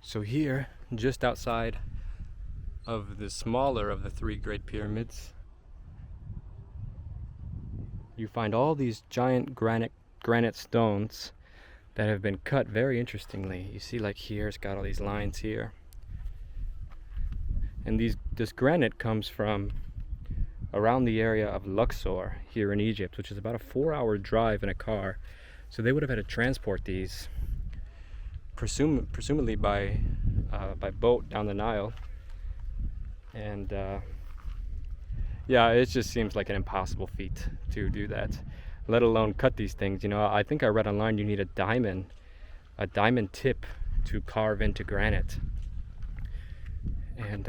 So here, just outside of the smaller of the three Great Pyramids, you find all these giant granite stones that have been cut very interestingly. You see, like here, it's got all these lines here. And this granite comes from around the area of Luxor here in Egypt, which is about a 4-hour drive in a car. So they would have had to transport these, presumably by boat down the Nile. And yeah, it just seems like an impossible feat to do that, let alone cut these things. You know, I think I read online you need a diamond tip to carve into granite. And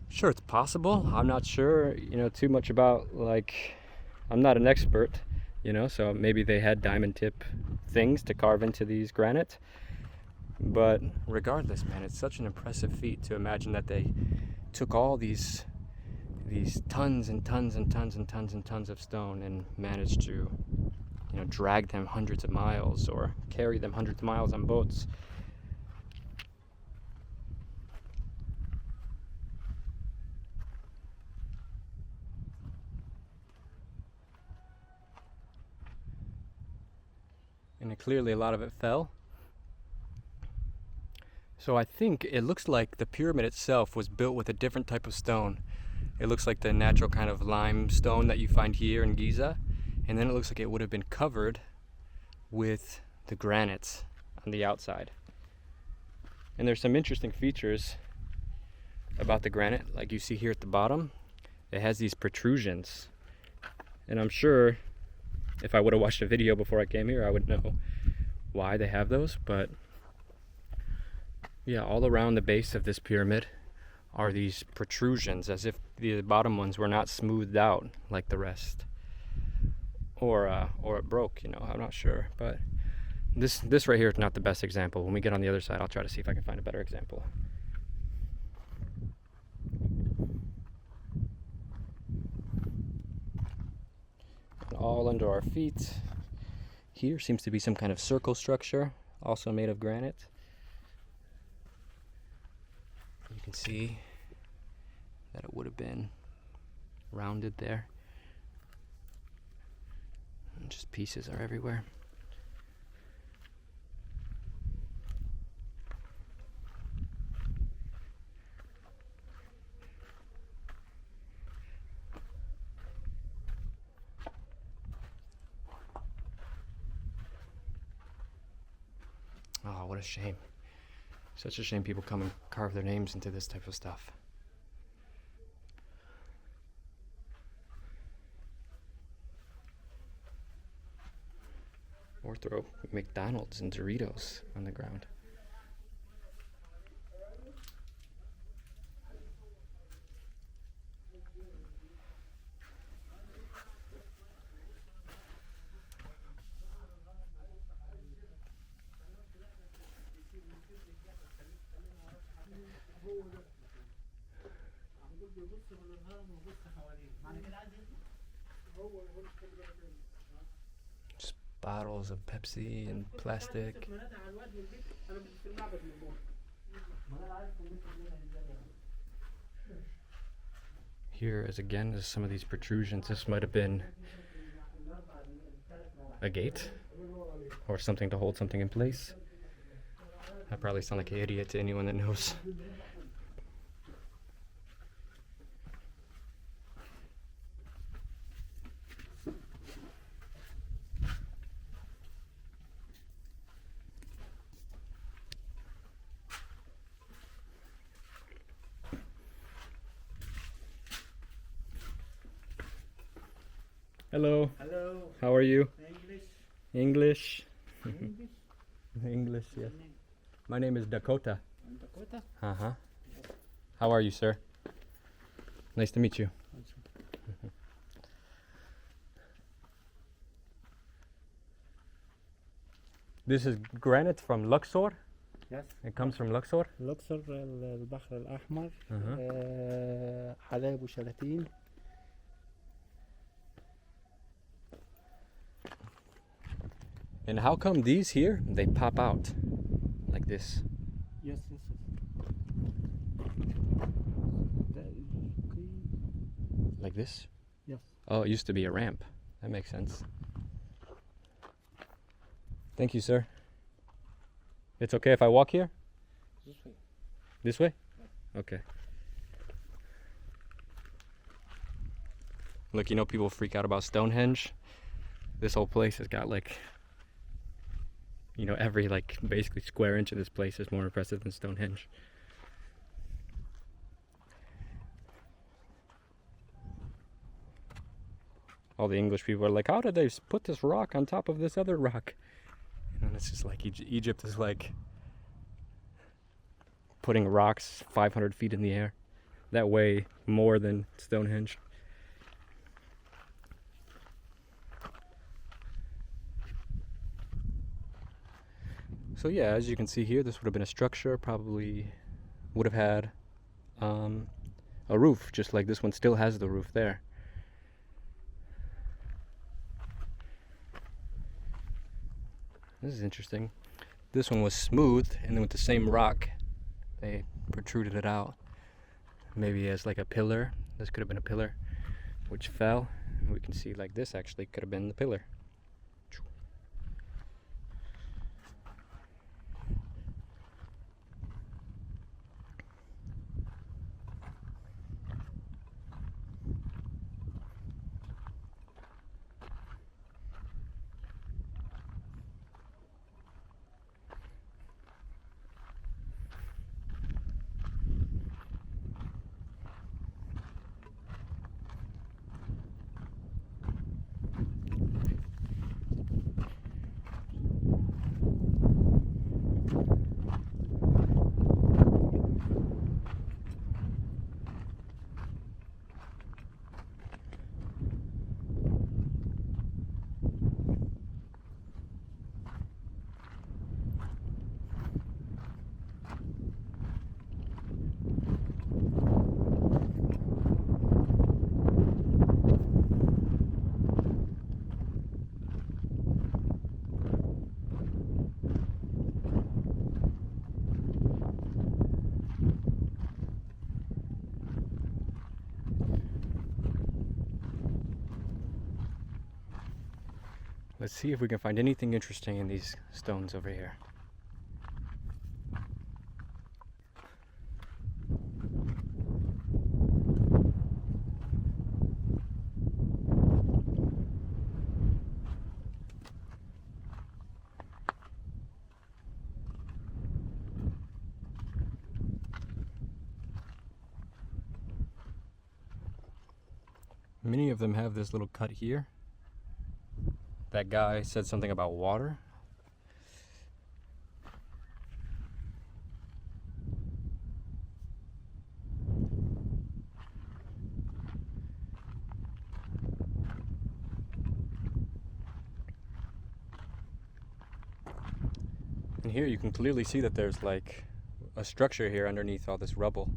sure, it's possible. I'm not sure, you know, too much about, like, I'm not an expert, you know, so maybe they had diamond tip things to carve into these granite. But regardless, man, it's such an impressive feat to imagine that they took all these tons and tons and tons and tons and tons of stone and managed to, you know, drag them hundreds of miles or carry them hundreds of miles on boats. And clearly a lot of it fell. So I think it looks like the pyramid itself was built with a different type of stone. It looks like the natural kind of limestone that you find here in Giza. And then it looks like it would have been covered with the granite on the outside. And there's some interesting features about the granite, like you see here at the bottom. It has these protrusions. And I'm sure if I would have watched a video before I came here, I would know why they have those. But yeah, all around the base of this pyramid are these protrusions, as if the bottom ones were not smoothed out like the rest, or it broke, you know, I'm not sure. But this right here is not the best example. When we get on the other side, I'll try to see if I can find a better example. And all under our feet here seems to be some kind of circle structure, also made of granite. You can see that it would have been rounded there. And just pieces are everywhere. Oh, what a shame. Such a shame people come and carve their names into this type of stuff. Or throw McDonald's and Doritos on the ground. Just bottles of Pepsi and plastic. Here is again is some of these protrusions. This might have been a gate or something to hold something in place. I probably sound like an idiot to anyone that knows. Hello. Hello. How are you? English. English? English, yes. My name is Dakota. Dakota. Uh-huh. How are you, sir? Nice to meet you. This is granite from Luxor? Yes. It comes from Luxor? لوكسور البحر الأحمر. Uh-huh. حلايب وشلاتين. And how come these here, they pop out like this? Like this? Yes. Oh, it used to be a ramp. That makes sense. Thank you, sir. It's okay if I walk here? This way. This way? Okay. Look, you know people freak out about Stonehenge? This whole place has got like, you know, every like basically square inch of this place is more impressive than Stonehenge. All the English people are like, how did they put this rock on top of this other rock? And it's just like Egypt is like putting rocks 500 feet in the air. That way more than Stonehenge. So yeah, as you can see here, this would have been a structure, probably would have had a roof, just like this one still has the roof there. This is interesting. This one was smooth, and then with the same rock, they protruded it out. Maybe as like a pillar. This could have been a pillar, which fell. And we can see like this actually could have been the pillar. Let's see if we can find anything interesting in these stones over here. Many of them have this little cut here. That guy said something about water. And here you can clearly see that there's like a structure here underneath all this rubble.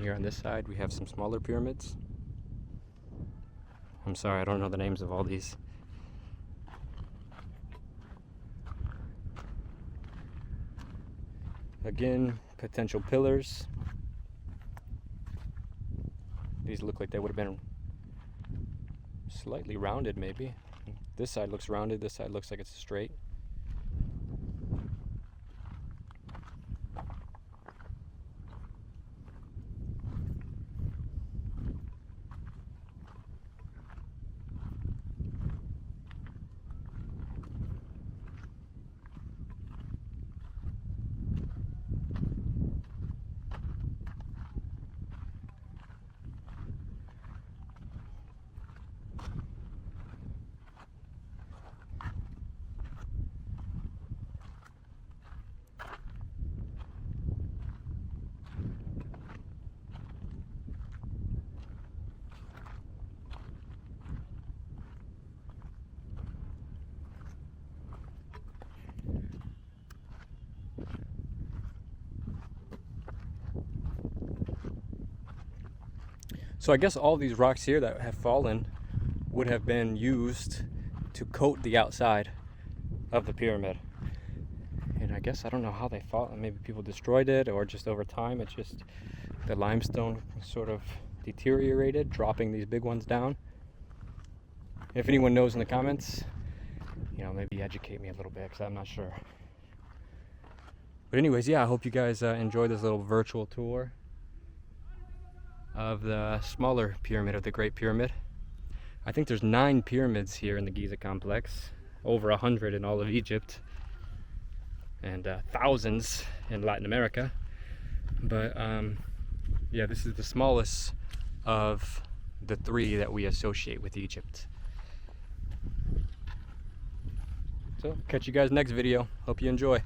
Here on this side we have some smaller pyramids. I'm sorry, I don't know the names of all these. Again, potential pillars. These look like they would have been slightly rounded maybe. This side looks rounded, this side looks like it's straight. So I guess all these rocks here that have fallen would have been used to coat the outside of the pyramid. And I guess, I don't know how they thought, maybe people destroyed it, or just over time it's just the limestone sort of deteriorated, dropping these big ones down. If anyone knows in the comments, you know, maybe educate me a little bit, because I'm not sure. But anyways, yeah, I hope you guys enjoyed this little virtual tour of the smaller pyramid of the Great Pyramid. I think there's 9 pyramids here in the Giza complex, over 100 in all of Egypt, and thousands in Latin America. But yeah, this is the smallest of the 3 that we associate with Egypt. So catch you guys next video. Hope you enjoy.